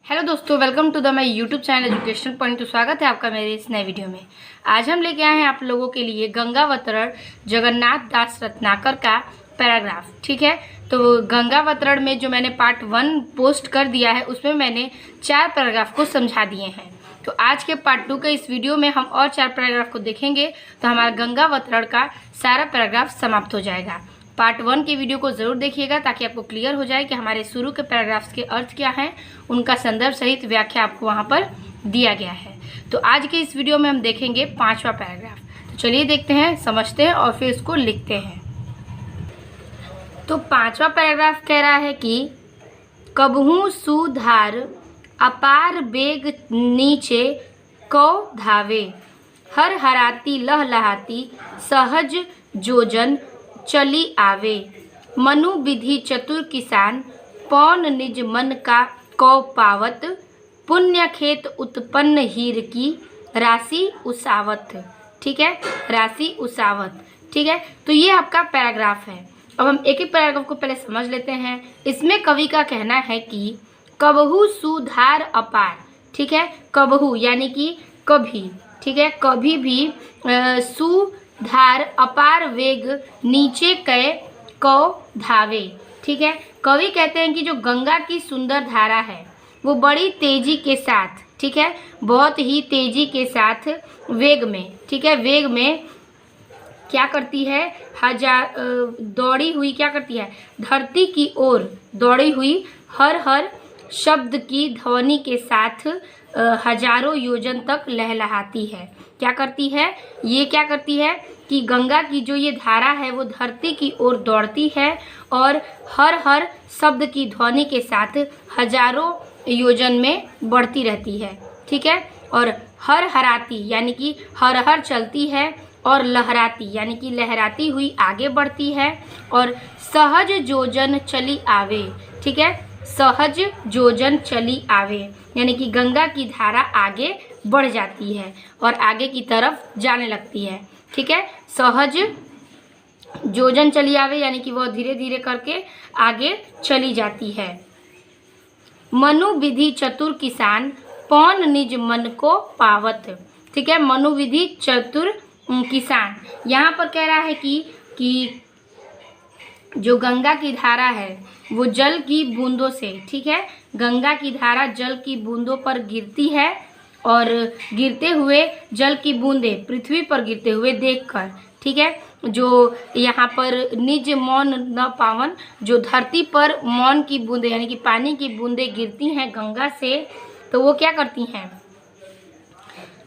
Hello दोस्तों, welcome to the my YouTube channel education point. तो स्वागत है आपका मेरे इस नए वीडियो में। आज हम लेके आए हैं आप लोगों के लिए गंगावतरण जगन्नाथ दास रत्नाकर का पैराग्राफ। ठीक है, तो गंगावतरण में जो मैंने पार्ट 1 पोस्ट कर दिया है उसमें मैंने 4 पैराग्राफ को समझा दिए हैं। तो आज के पार्ट 2 के इस वीडियो में हम और 4 पैराग्राफ को देखेंगे तो हमारा गंगावतरण का सारा पैराग्राफ समाप्त हो जाएगा। पार्ट 1 की वीडियो को ज़रूर देखिएगा ताकि आपको क्लियर हो जाए कि हमारे शुरू के पैराग्राफ्स के अर्थ क्या हैं, उनका संदर्भ सहित व्याख्या आपको वहाँ पर दिया गया है। तो आज के इस वीडियो में हम देखेंगे 5वां पैराग्राफ। तो चलिए देखते हैं, समझते हैं और फिर इसको लिखते हैं। तो 5वां पैराग्राफ कह रहा है कि कबहू सुधार अपार बेग नीचे कौ धावे, हर हराती लहलहाती सहज जोजन चली आवे, मनु विधि चतुर किसान पौन निज मन का कौ पावत, पुण्य खेत उत्पन्न हीर की राशि उसावत। ठीक है, राशि उसावत। ठीक है, तो ये आपका पैराग्राफ है। अब हम एक एक पैराग्राफ को पहले समझ लेते हैं। इसमें कवि का कहना है कि कबहू सुधार अपार। ठीक है, कबहू यानी कि कभी। ठीक है, कभी भी सुधार अपार वेग नीचे कै कौ धावे। ठीक है, कवि कहते हैं कि जो गंगा की सुंदर धारा है वो बड़ी तेजी के साथ, ठीक है, बहुत ही तेजी के साथ वेग में, ठीक है, वेग में क्या करती है, दौड़ी हुई क्या करती है, धरती की ओर दौड़ी हुई हर हर शब्द की ध्वनि के साथ हजारों योजन तक लहलहाती है। क्या करती है, ये क्या करती है कि गंगा की जो ये धारा है वो धरती की ओर दौड़ती है और हर हर शब्द की ध्वनि के साथ हजारों योजन में बढ़ती रहती है। ठीक है, और हर हराती यानी कि हर हर चलती है और लहराती यानी कि लहराती हुई आगे बढ़ती है और सहज जोजन चली आवे। ठीक है, सहज जोजन चली आवे यानी कि गंगा की धारा आगे बढ़ जाती है और आगे की तरफ जाने लगती है। ठीक है, सहज जोजन चली आवे यानी कि वह धीरे धीरे करके आगे चली जाती है। मनु विधि चतुर किसान पौन निज मन को पावत। ठीक है, मनु विधि चतुर किसान यहाँ पर कह रहा है कि जो गंगा की धारा है वो जल की बूंदों से, ठीक है, गंगा की धारा जल की बूंदों पर गिरती है और गिरते हुए जल की बूंदें पृथ्वी पर गिरते हुए देखकर, ठीक है, जो यहाँ पर निज मौन न पावन, जो धरती पर मौन की बूंदें यानी कि पानी की बूंदें गिरती हैं गंगा से, तो वो क्या करती हैं,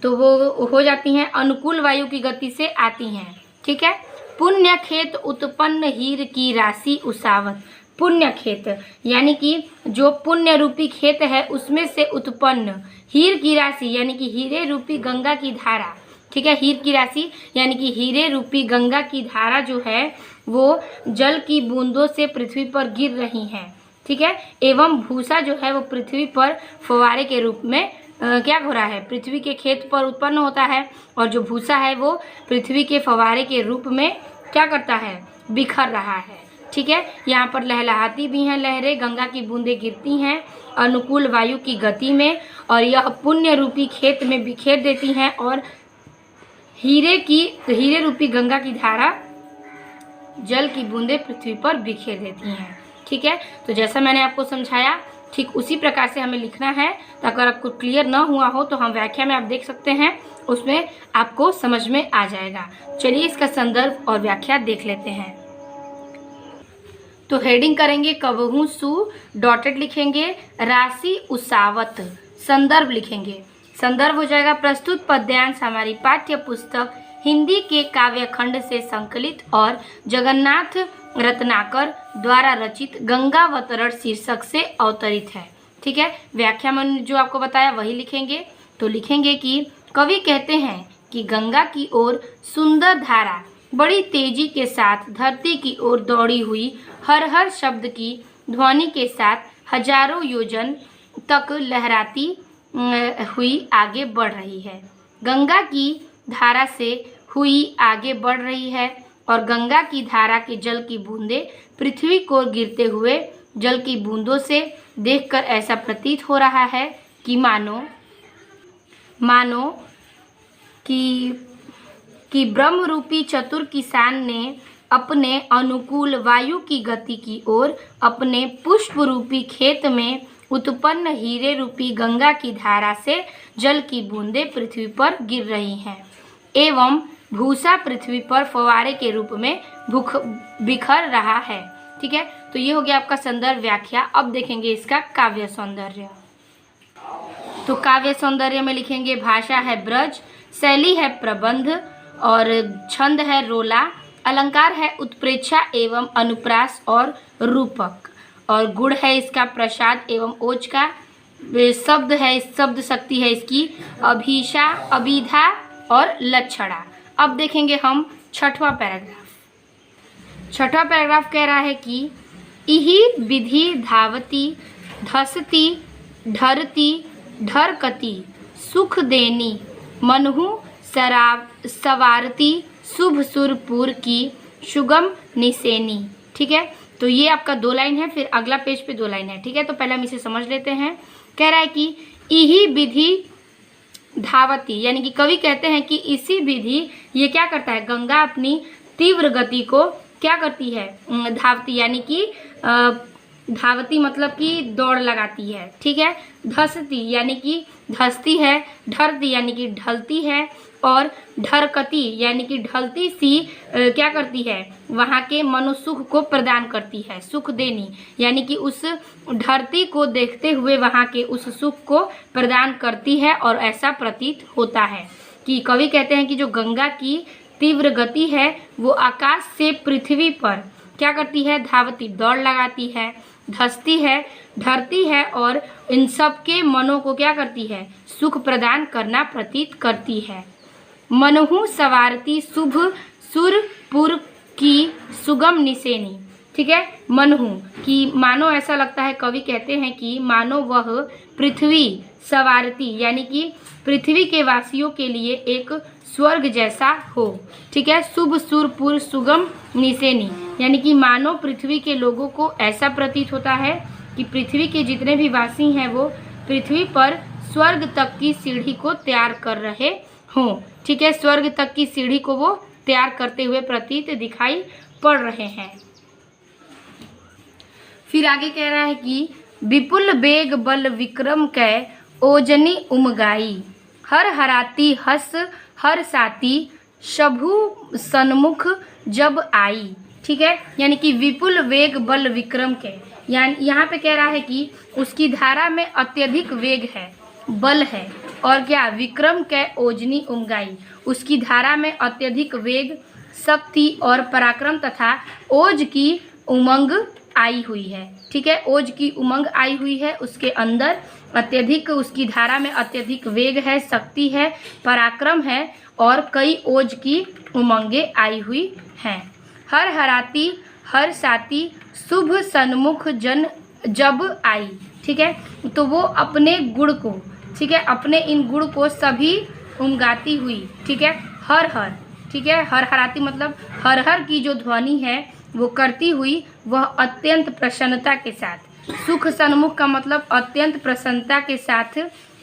तो वो हो जाती हैं अनुकूल वायु की गति से आती हैं। ठीक है, पुण्य खेत उत्पन्न हीर की राशि उसावत। पुण्य खेत यानी कि जो पुण्य रूपी खेत है उसमें से उत्पन्न हीर की राशि यानी कि हीरे रूपी गंगा की धारा। ठीक है, हीर की राशि यानी कि हीरे रूपी गंगा की धारा जो है वो जल की बूंदों से पृथ्वी पर गिर रही हैं। ठीक है, एवं भूसा जो है वो पृथ्वी पर फव्वारे के रूप में क्या हो रहा है, पृथ्वी के खेत पर उत्पन्न होता है और जो भूसा है वो पृथ्वी के फव्वारे के रूप में क्या करता है, बिखर रहा है। ठीक है, यहाँ पर लहलहाती भी हैं लहरें, गंगा की बूंदें गिरती हैं अनुकूल वायु की गति में और यह पुण्य रूपी खेत में बिखेर देती हैं और हीरे रूपी गंगा की धारा जल की बूंदें पृथ्वी पर बिखेर देती हैं। ठीक है, तो जैसा मैंने आपको समझाया ठीक उसी प्रकार से हमें लिखना है। तो अगर आपको क्लियर ना हुआ हो तो हम व्याख्या में आप देख सकते हैं, उसमें आपको समझ में आ जाएगा। चलिए इसका संदर्भ और व्याख्या देख लेते हैं। तो हेडिंग करेंगे कबहू सु, डॉटेड लिखेंगे, राशि उसावत, संदर्भ लिखेंगे। संदर्भ हो जाएगा प्रस्तुत पद्यांश हमारी पाठ्य पुस्तक हिंदी के काव्य खंड से संकलित और जगन्नाथ रत्नाकर द्वारा रचित गंगावतरण शीर्षक से अवतरित है। ठीक है, व्याख्या में जो आपको बताया वही लिखेंगे। तो लिखेंगे कि कवि कहते हैं कि गंगा की ओर सुंदर धारा बड़ी तेजी के साथ धरती की ओर दौड़ी हुई हर हर शब्द की ध्वनि के साथ हजारों योजन तक लहराती हुई आगे बढ़ रही है। गंगा की धारा से हुई आगे बढ़ रही है और गंगा की धारा के जल की बूंदें पृथ्वी को गिरते हुए जल की बूंदों से देखकर ऐसा प्रतीत हो रहा है कि मानो कि ब्रह्म रूपी चतुर किसान ने अपने अनुकूल वायु की गति की ओर अपने पुष्प रूपी खेत में उत्पन्न हीरे रूपी गंगा की धारा से जल की बूंदें पृथ्वी पर गिर रही हैं एवं भूसा पृथ्वी पर फव्वारे के रूप में बिखर रहा है। ठीक है, तो ये हो गया आपका संदर्भ व्याख्या। अब देखेंगे इसका काव्य सौंदर्य। तो काव्य सौंदर्य में लिखेंगे भाषा है ब्रज, शैली है प्रबंध और छंद है रोला, अलंकार है उत्प्रेक्षा एवं अनुप्रास और रूपक, और गुण है इसका प्रसाद एवं ओज का, शब्द है शब्द शक्ति है इसकी अभिषा अभिधा और लक्षणा। अब देखेंगे हम छठवां पैराग्राफ। छठवां पैराग्राफ कह रहा है कि इही विधि धावती धसती ढरती ढरकती सुख देनी मनहु सवारती शुभ सुरपुर की सुगम निसेनी। ठीक है, तो ये आपका 2 लाइन है, फिर अगला पेज पे 2 लाइन है। ठीक है, तो पहले हम इसे समझ लेते हैं। कह रहा है कि इही विधि धावती, यानी कि कवि कहते हैं कि इसी विधि ये क्या करता है, गंगा अपनी तीव्र गति को क्या करती है, धावती, यानी कि धावती मतलब कि दौड़ लगाती है। ठीक है, धसती यानी कि धसती है, ढरती यानी कि ढलती है, और ढरकती यानी कि ढलती सी क्या करती है, वहाँ के मनोसुख को प्रदान करती है, सुख देनी, यानी कि उस ढरती को देखते हुए वहाँ के उस सुख को प्रदान करती है। और ऐसा प्रतीत होता है कि कवि कहते हैं कि जो गंगा की तीव्र गति है वो आकाश से पृथ्वी पर क्या करती है, धावती दौड़ लगाती है, धसती है, ढरती है, और इन सब के मनों को क्या करती है, सुख प्रदान करना प्रतीत करती है। मनहु सवारती शुभ सुरपुर की सुगम निसेनी। ठीक है, मनहु कि मानो ऐसा लगता है, कवि कहते हैं कि मानो वह पृथ्वी सवारती यानी कि पृथ्वी के वासियों के लिए एक स्वर्ग जैसा हो। ठीक है, शुभ सुरपुर सुगम निसेनी, यानी कि मानो पृथ्वी के लोगों को ऐसा प्रतीत होता है कि पृथ्वी के जितने भी वासी हैं वो पृथ्वी पर स्वर्ग तक की सीढ़ी को तैयार कर रहे हों। ठीक है, स्वर्ग तक की सीढ़ी को वो तैयार करते हुए प्रतीत दिखाई पड़ रहे हैं। फिर आगे कह रहा है कि विपुल बेग बल विक्रम कै ओजनी उमगाई, हर हराती हस हर साती शभु सन्मुख जब आई। ठीक है, यानी कि विपुल वेग बल विक्रम के, यानी यहाँ पे कह रहा है कि उसकी धारा में अत्यधिक वेग है, बल है, और क्या विक्रम के ओजनी उमगाई, उसकी धारा में अत्यधिक वेग, शक्ति और पराक्रम तथा ओज की उमंग आई हुई है। ठीक है, ओज की उमंग आई हुई है, उसके अंदर अत्यधिक, उसकी धारा में अत्यधिक वेग है, शक्ति है, पराक्रम है, और कई ओज की उमंगे आई हुई हैं। हर हराती हर साती शुभ सन्मुख जन जब आई। ठीक है, तो वो अपने गुण को, ठीक है, अपने इन गुण को सभी उमगाती हुई, ठीक है, हर हर, ठीक है, हर हराती मतलब हर हर की जो ध्वनि है वो करती हुई वह अत्यंत प्रसन्नता के साथ, सुख सन्मुख का मतलब अत्यंत प्रसन्नता के साथ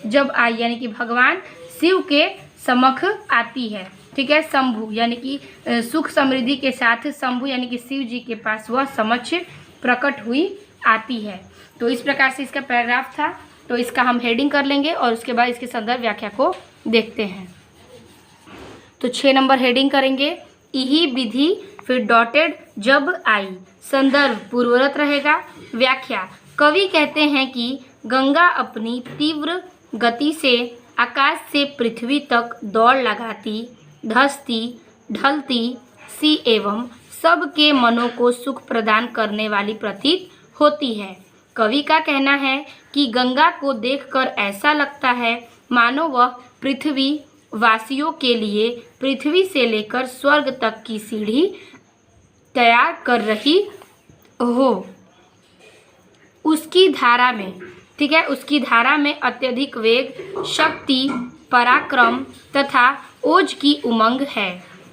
जब आई, यानी कि भगवान शिव के समक्ष आती है। ठीक है, शंभु यानी कि सुख समृद्धि के साथ शंभु यानी कि शिव जी के पास वह समक्ष प्रकट हुई आती है। तो इस प्रकार से इसका पैराग्राफ था। तो इसका हम हेडिंग कर लेंगे और उसके बाद इसके संदर्भ व्याख्या को देखते हैं। तो 6 नंबर हेडिंग करेंगे, इही विधि, फिर डॉटेड जब आई, संदर्भ पूर्वरत रहेगा। व्याख्या, कवि कहते हैं कि गंगा अपनी तीव्र गति से आकाश से पृथ्वी तक दौड़ लगाती, धसती, ढलती सी एवं सबके मनों को सुख प्रदान करने वाली प्रतीत होती है। कवि का कहना है कि गंगा को देखकर ऐसा लगता है मानो वह पृथ्वी वासियों के लिए पृथ्वी से लेकर स्वर्ग तक की सीढ़ी तैयार कर रही हो। उसकी धारा में, ठीक है, उसकी धारा में अत्यधिक वेग, शक्ति, पराक्रम तथा ओज की उमंग है।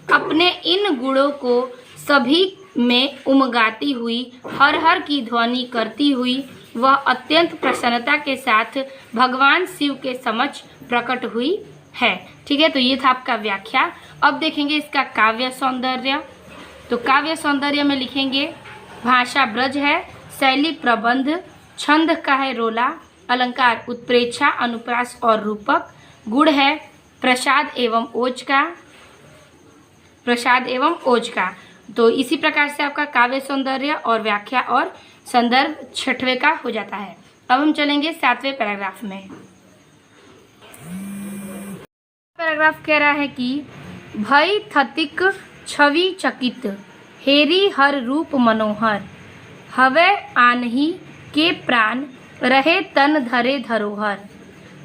अपने इन गुणों को सभी में उमगाती हुई, हर हर की ध्वनि करती हुई वह अत्यंत प्रसन्नता के साथ भगवान शिव के समक्ष प्रकट हुई है। ठीक है, तो ये था आपका व्याख्या। अब देखेंगे इसका काव्य सौंदर्य। तो काव्य सौंदर्य में लिखेंगे भाषा ब्रज है, शैली प्रबंध, छंद का है रोला, अलंकार उत्प्रेक्षा, अनुप्रास और रूपक, गुण है प्रसाद एवं ओज का। तो इसी प्रकार से आपका काव्य सौंदर्य और व्याख्या और संदर्भ 6वें का हो जाता है। अब हम चलेंगे 7वें पैराग्राफ में। पैराग्राफ कह रहा है कि भय थतिक छवि चकित, हेरी हर रूप मनोहर, हवे आनही के प्राण, रहे तन धरे धरोहर,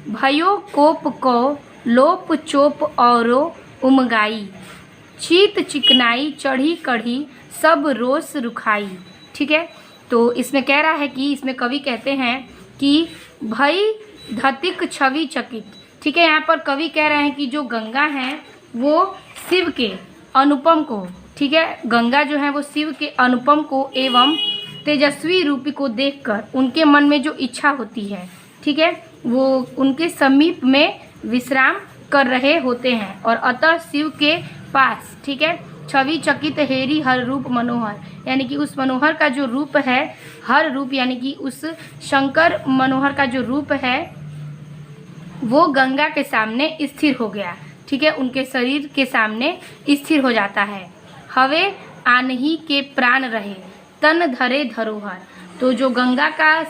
भयो कोप को लोप चोप औरो उमगाई, चीत चिकनाई चढ़ी कढ़ी सब रोस रुखाई। ठीक है, तो इसमें कह रहा है कि इसमें कवि कहते हैं कि भई धतिक छवि चकित। ठीक है, यहाँ पर कवि कह रहे हैं कि जो गंगा है वो शिव के अनुपम को, ठीक है, गंगा जो है वो शिव के अनुपम को एवं तेजस्वी रूप को देखकर उनके मन में जो इच्छा होती है, ठीक है, वो उनके समीप में विश्राम कर रहे होते हैं। और अतः शिव के पास, ठीक है, छवि चकित हेरी हर रूप मनोहर, यानी कि उस मनोहर का जो रूप है, हर रूप यानी कि उस शंकर मनोहर का जो रूप है वो गंगा के सामने स्थिर हो गया। ठीक है, उनके शरीर के सामने स्थिर हो जाता है। हवे आनही के प्राण रहे तन धरे धरोहर, तो जो गंगा का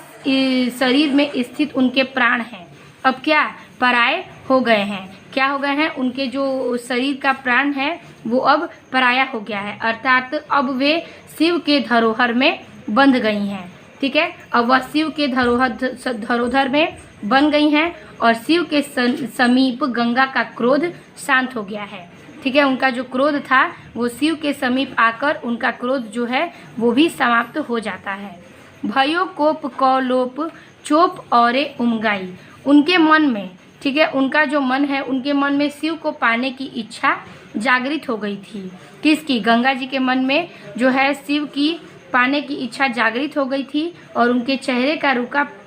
शरीर में स्थित उनके प्राण हैं अब क्या पराये हो गए हैं। क्या हो गए हैं? उनके जो शरीर का प्राण है वो अब पराया हो गया है, अर्थात अब वे शिव के धरोहर में बंध गई हैं। ठीक है, अब वह शिव के धरोहर में बन गई हैं और शिव के समीप गंगा का क्रोध शांत हो गया है। ठीक है, उनका जो क्रोध था वो शिव के समीप आकर उनका क्रोध जो है वो भी समाप्त हो जाता है। भयो कोप कौलोप चोप औरे उमगाई, उनके मन में, ठीक है, उनका जो मन है उनके मन में शिव को पाने की इच्छा जागृत हो गई थी। किसकी? गंगा जी के मन में जो है शिव की पाने की इच्छा जागृत हो गई थी और उनके चेहरे का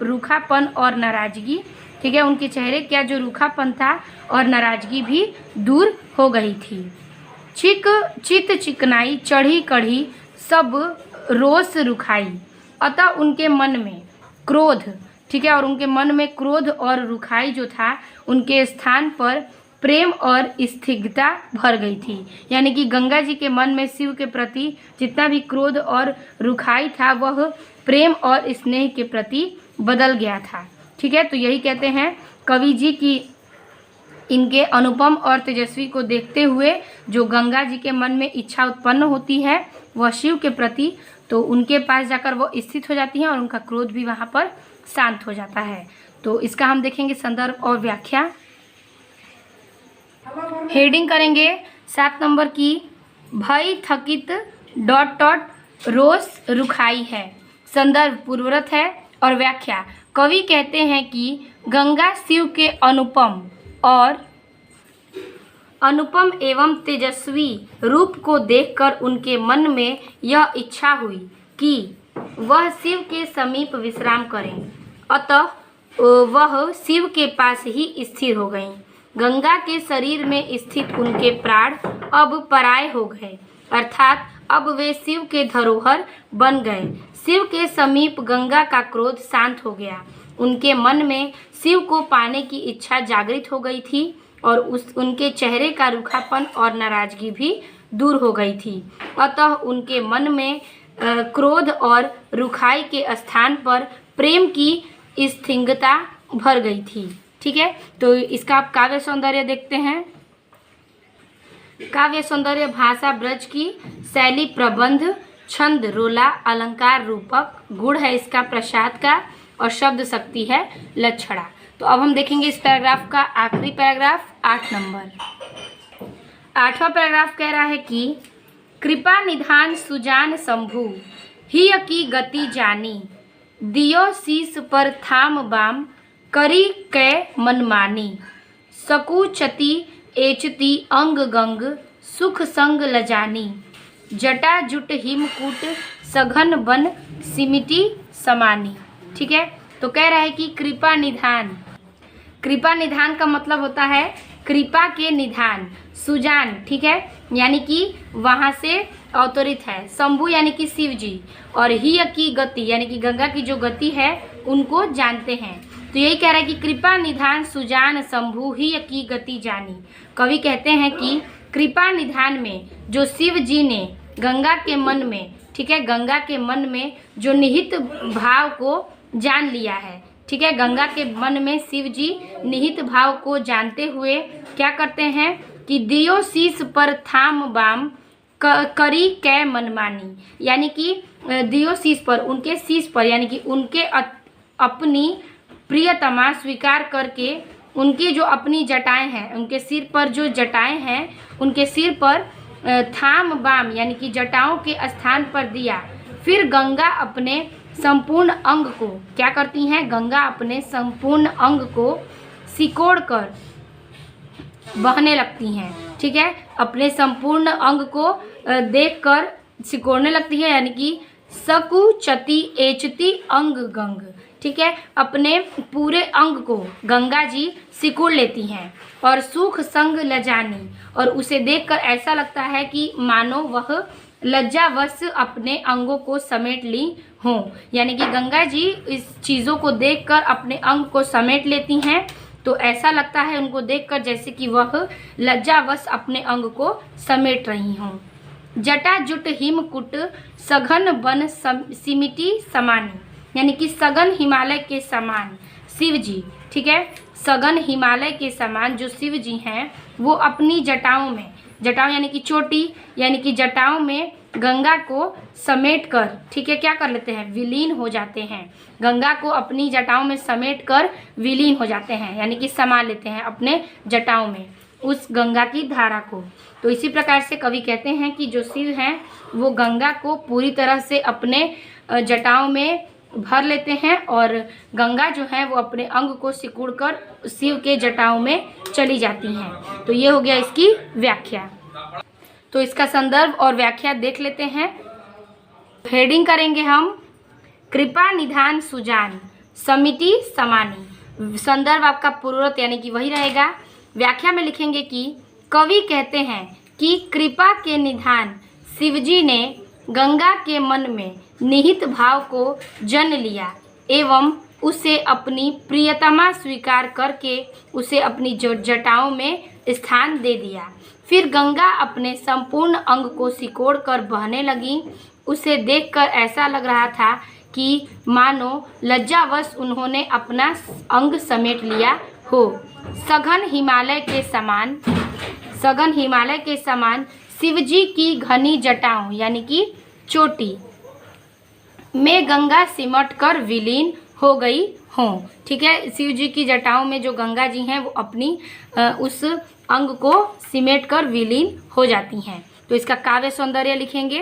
रूखापन और नाराजगी, ठीक है, उनके चेहरे का जो रूखापन था और नाराजगी भी दूर हो गई थी। चित चिकनाई चढ़ी कढ़ी सब रोष रुखाई, अतः उनके मन में क्रोध, ठीक है, और उनके मन में क्रोध और रुखाई जो था उनके स्थान पर प्रेम और स्थिरता भर गई थी। यानी कि गंगा जी के मन में शिव के प्रति जितना भी क्रोध और रुखाई था वह प्रेम और स्नेह के प्रति बदल गया था। ठीक है, तो यही कहते हैं कवि जी की इनके अनुपम और तेजस्वी को देखते हुए जो गंगा जी के मन में इच्छा उत्पन्न होती है वह शिव के प्रति, तो उनके पास जाकर वो स्थित हो जाती हैं और उनका क्रोध भी वहाँ पर शांत हो जाता है। तो इसका हम देखेंगे संदर्भ और व्याख्या। हेडिंग करेंगे 7 नंबर की, भय थकित ... रोष रुखाई है। संदर्भ पूर्वरत है और व्याख्या, कवि कहते हैं कि गंगा शिव के अनुपम एवं तेजस्वी रूप को देखकर उनके मन में यह इच्छा हुई कि वह शिव के समीप विश्राम करें, अतः वह शिव के पास ही स्थिर हो गईं। गंगा के शरीर में स्थित उनके प्राण अब पराये हो गए, अर्थात अब वे शिव के धरोहर बन गए। शिव के समीप गंगा का क्रोध शांत हो गया, उनके मन में शिव को पाने की इच्छा जागृत हो गई थी और उनके चेहरे का रूखापन और नाराजगी भी दूर हो गई थी। अतः उनके मन में क्रोध और रुखाई के स्थान पर प्रेम की स्थिरता भर गई थी। ठीक है, तो इसका आप काव्य सौंदर्य देखते हैं। काव्य सौंदर्य भाषा ब्रज की, शैली प्रबंध, छंद रोला, अलंकार रूपक, गुण है इसका प्रसाद का और शब्द शक्ति है लक्षणा। तो अब हम देखेंगे इस पैराग्राफ का आखिरी पैराग्राफ 8 नंबर। 8वां पैराग्राफ कह रहा है कि कृपा निधान सुजान शंभु, हिय की गति जानी, दियो शीस पर थाम बाम, करी कै मनमानी, सकुचति एचती अंग गंग, सुख संग लजानी, जटा जुट हिमकूट सघन बन सिमिटी समानी। ठीक है। तो कह रहा है कि कृपा निधान, कृपा निधान का मतलब होता है कृपा के निधान, सुजान, ठीक है, यानी कि वहाँ से अवतरित है। शंभु यानी कि शिव जी, और ही की गति यानी कि गंगा की जो गति है उनको जानते हैं। तो यही कह रहा है कि कृपा निधान सुजान शंभु ही की गति जानी। कवि कहते हैं कि कृपा निधान में जो शिव जी ने गंगा के मन में, ठीक है, गंगा के मन में जो निहित भाव को जान लिया है, ठीक है, गंगा के मन में शिव जी निहित भाव को जानते हुए क्या करते हैं कि दियो शीश पर थाम बाम करी कै मनमानी, यानी कि दियो शीश पर, उनके शीश पर यानी कि उनके अपनी प्रियतमा स्वीकार करके, उनकी जो अपनी जटाएं हैं, उनके सिर पर जो जटाएं हैं, उनके सिर पर थाम बाम यानी कि जटाओं के स्थान पर दिया। फिर गंगा अपने संपूर्ण अंग को क्या करती हैं, गंगा अपने संपूर्ण अंग को सिकोड़ कर बहने लगती हैं, ठीक है, अपने संपूर्ण अंग को देखकर सिकोड़ने लगती है, यानी कि सकुचति एचती अंग गंग, ठीक है, अपने पूरे अंग को गंगा जी सिकोड़ लेती हैं और सुख संग लजानी, और उसे देखकर ऐसा लगता है कि मानो वह लज्जावश अपने अंगों को समेट ली हों, यानी कि गंगा जी इस चीज़ों को देखकर अपने अंग को समेट लेती हैं। तो ऐसा लगता है उनको देखकर जैसे कि वह लज्जावश अपने अंग को समेट रही हों। जटा जुट हिमकुट सघन वन सिमिटी समानी, यानी कि सघन हिमालय के समान शिव जी, ठीक है, सघन हिमालय के समान जो शिव जी हैं वो अपनी जटाओं में, जटाओं यानी कि चोटी यानी कि जटाओं में गंगा को समेट कर, ठीक है, क्या कर लेते हैं, विलीन हो जाते हैं। गंगा को अपनी जटाओं में समेट कर विलीन हो जाते हैं, यानी कि समा लेते हैं अपने जटाओं में उस गंगा की धारा को। तो इसी प्रकार से कवि कहते हैं कि जो शिव हैं वो गंगा को पूरी तरह से अपने जटाओं में भर लेते हैं और गंगा जो है वो अपने अंग को सिकुड़कर शिव के जटाओं में चली जाती हैं। तो ये हो गया इसकी व्याख्या। तो इसका संदर्भ और व्याख्या देख लेते हैं। हेडिंग करेंगे हम कृपा निधान सुजान समिति समानी। संदर्भ आपका पूर्वोक्त यानी कि वही रहेगा। व्याख्या में लिखेंगे कि कवि कहते हैं कि कृपा के निधान शिवजी ने गंगा के मन में निहित भाव को जन लिया एवं उसे अपनी प्रियतमा स्वीकार करके उसे अपनी जटाओं में स्थान दे दिया। फिर गंगा अपने संपूर्ण अंग को सिकोड़ कर बहने लगी। उसे देखकर ऐसा लग रहा था कि मानो लज्जावश उन्होंने अपना अंग समेट लिया हो। सघन हिमालय के समान शिवजी की घनी जटाओं यानी कि चोटी में गंगा सिमट कर विलीन हो गई हों। ठीक है, शिव जी की जटाओं में जो गंगा जी हैं वो अपनी उस अंग को सिमेट कर विलीन हो जाती हैं। तो इसका काव्य सौंदर्य लिखेंगे।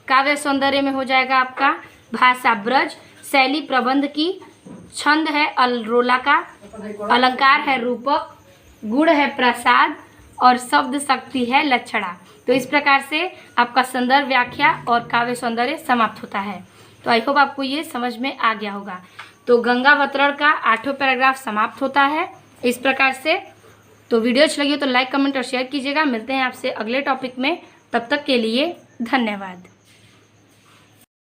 काव्य सौंदर्य में हो जाएगा आपका भाषा ब्रज, शैली प्रबंध की, छंद है अलरोला का, अलंकार है रूपक, गुण है प्रसाद और शब्द शक्ति है लक्षणा। तो इस प्रकार से आपका संदर्भ, व्याख्या और काव्य सौंदर्य समाप्त होता है। तो आई होप आपको ये समझ में आ गया होगा। तो गंगावतरण का 8वां पैराग्राफ समाप्त होता है इस प्रकार से। तो वीडियो अच्छी लगी हो तो लाइक, कमेंट और शेयर कीजिएगा। मिलते हैं आपसे अगले टॉपिक में, तब तक के लिए धन्यवाद।